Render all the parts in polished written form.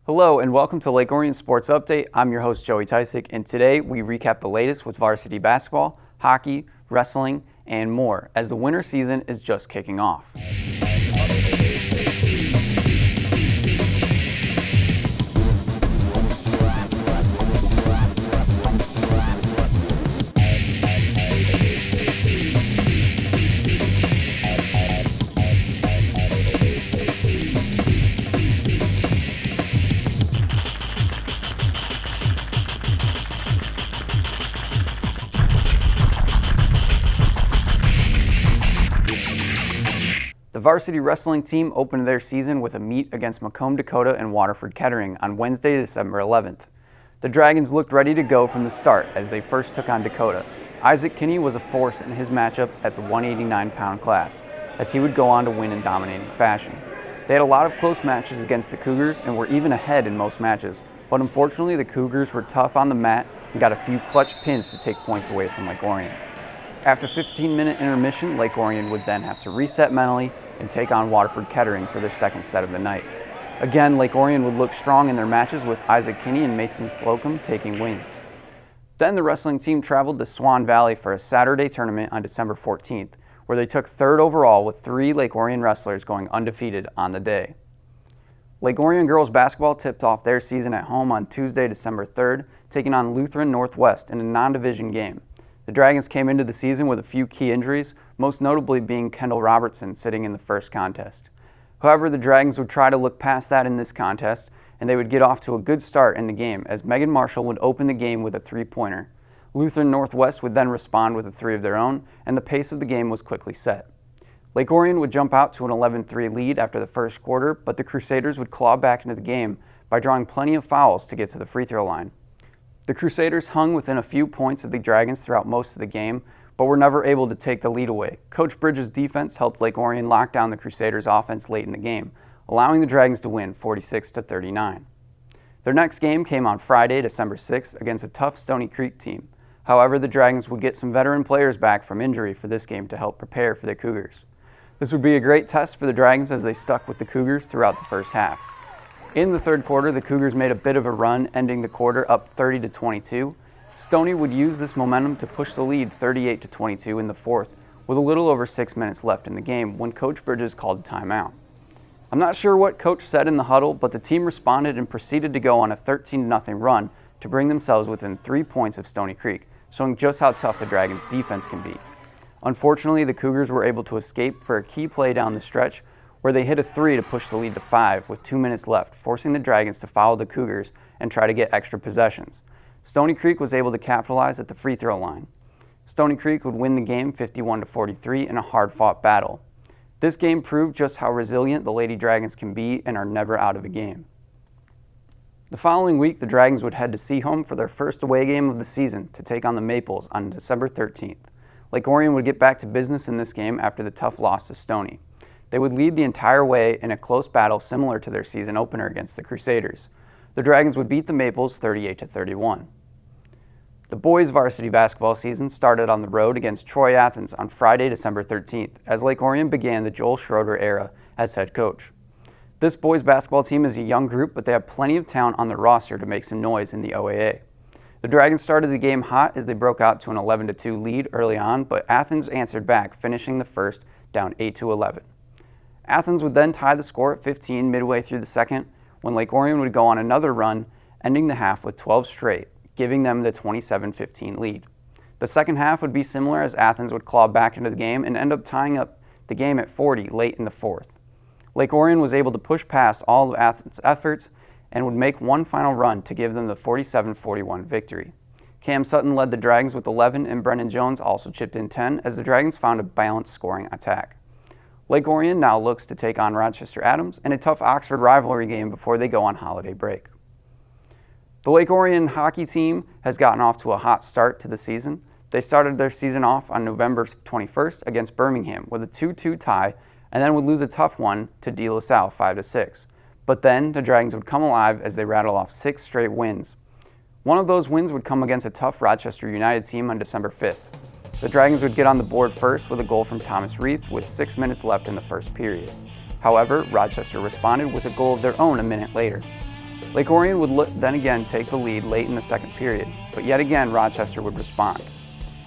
Hello and welcome to Lake Orion Sports Update. I'm your host Joey Tysick, and today we recap the latest with varsity basketball, hockey, wrestling, and more as the winter season is just kicking off. The varsity wrestling team opened their season with a meet against Macomb, Dakota and Waterford Kettering on Wednesday, December 11th. The Dragons looked ready to go from the start as they first took on Dakota. Isaac Kinney was a force in his matchup at the 189-pound class, as he would go on to win in dominating fashion. They had a lot of close matches against the Cougars and were even ahead in most matches, but unfortunately the Cougars were tough on the mat and got a few clutch pins to take points away from Lake Orion. After a 15-minute intermission, Lake Orion would then have to reset mentally and take on Waterford Kettering for their second set of the night. Again, Lake Orion would look strong in their matches with Isaac Kinney and Mason Slocum taking wins. Then the wrestling team traveled to Swan Valley for a Saturday tournament on December 14th, where they took third overall with 3 Lake Orion wrestlers going undefeated on the day. Lake Orion girls basketball tipped off their season at home on Tuesday, December 3rd, taking on Lutheran Northwest in a non-division game. The Dragons came into the season with a few key injuries, most notably being Kendall Robertson sitting in the first contest. However, the Dragons would try to look past that in this contest, and they would get off to a good start in the game as Megan Marshall would open the game with a three-pointer. Lutheran Northwest would then respond with a three of their own, and the pace of the game was quickly set. Lake Orion would jump out to an 11-3 lead after the first quarter, but the Crusaders would claw back into the game by drawing plenty of fouls to get to the free throw line. The Crusaders hung within a few points of the Dragons throughout most of the game, but were never able to take the lead away. Coach Bridges' defense helped Lake Orion lock down the Crusaders' offense late in the game, allowing the Dragons to win 46-39. Their next game came on Friday, December 6th, against a tough Stony Creek team. However, the Dragons would get some veteran players back from injury for this game to help prepare for the Cougars. This would be a great test for the Dragons as they stuck with the Cougars throughout the first half. In the third quarter, the Cougars made a bit of a run, ending the quarter up 30-22. Stony would use this momentum to push the lead 38-22 in the fourth, with a little over 6 minutes left in the game when Coach Bridges called a timeout. I'm not sure what Coach said in the huddle, but the team responded and proceeded to go on a 13-0 run to bring themselves within 3 points of Stony Creek, showing just how tough the Dragons' defense can be. Unfortunately, the Cougars were able to escape for a key play down the stretch, where they hit a 3 to push the lead to 5 with 2 minutes left, forcing the Dragons to foul the Cougars and try to get extra possessions. Stony Creek was able to capitalize at the free throw line. Stony Creek would win the game 51-43 in a hard-fought battle. This game proved just how resilient the Lady Dragons can be and are never out of a game. The following week, the Dragons would head to Seaholm for their first away game of the season to take on the Maples on December 13th. Lake Orion would get back to business in this game after the tough loss to Stony. They would lead the entire way in a close battle similar to their season opener against the Crusaders. The Dragons would beat the Maples 38-31. The boys' varsity basketball season started on the road against Troy Athens on Friday, December 13th, as Lake Orion began the Joel Schroeder era as head coach. This boys' basketball team is a young group, but they have plenty of talent on their roster to make some noise in the OAA. The Dragons started the game hot as they broke out to an 11-2 lead early on, but Athens answered back, finishing the first down 8-11. Athens would then tie the score at 15 midway through the second, when Lake Orion would go on another run, ending the half with 12 straight, giving them the 27-15 lead. The second half would be similar as Athens would claw back into the game and end up tying up the game at 40 late in the fourth. Lake Orion was able to push past all of Athens' efforts and would make one final run to give them the 47-41 victory. Cam Sutton led the Dragons with 11 and Brendan Jones also chipped in 10 as the Dragons found a balanced scoring attack. Lake Orion now looks to take on Rochester Adams in a tough Oxford rivalry game before they go on holiday break. The Lake Orion hockey team has gotten off to a hot start to the season. They started their season off on November 21st against Birmingham with a 2-2 tie and then would lose a tough one to De La Salle 5-6. But then the Dragons would come alive as they rattle off 6 straight wins. One of those wins would come against a tough Rochester United team on December 5th. The Dragons would get on the board first with a goal from Thomas Reith with 6 minutes left in the first period. However, Rochester responded with a goal of their own a minute later. Lake Orion would then again take the lead late in the second period, but yet again Rochester would respond.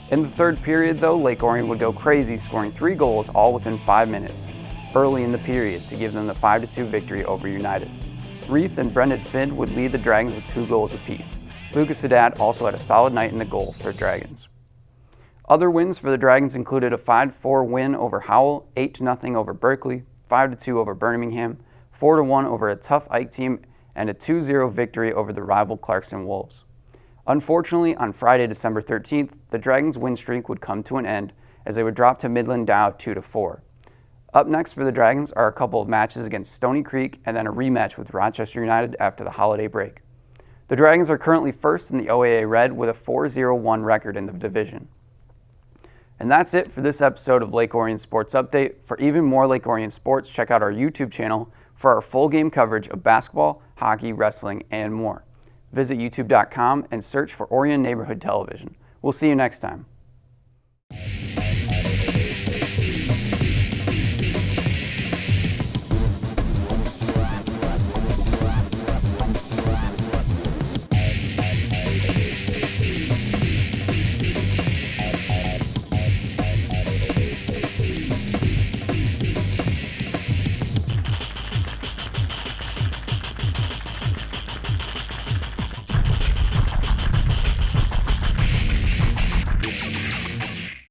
In the third period though, Lake Orion would go crazy, scoring 3 goals all within 5 minutes, early in the period to give them the 5-2 victory over United. Reith and Brendan Finn would lead the Dragons with 2 goals apiece. Lucas Haddad also had a solid night in the goal for the Dragons. Other wins for the Dragons included a 5-4 win over Howell, 8-0 over Berkeley, 5-2 over Birmingham, 4-1 over a tough Ike team, and a 2-0 victory over the rival Clarkson Wolves. Unfortunately, on Friday, December 13th, the Dragons' win streak would come to an end as they would drop to Midland Dow 2-4. Up next for the Dragons are a couple of matches against Stony Creek and then a rematch with Rochester United after the holiday break. The Dragons are currently first in the OAA Red with a 4-0-1 record in the division. And that's it for this episode of Lake Orion Sports Update. For even more Lake Orion sports, check out our YouTube channel for our full game coverage of basketball, hockey, wrestling, and more. Visit youtube.com and search for Orion Neighborhood Television. We'll see you next time.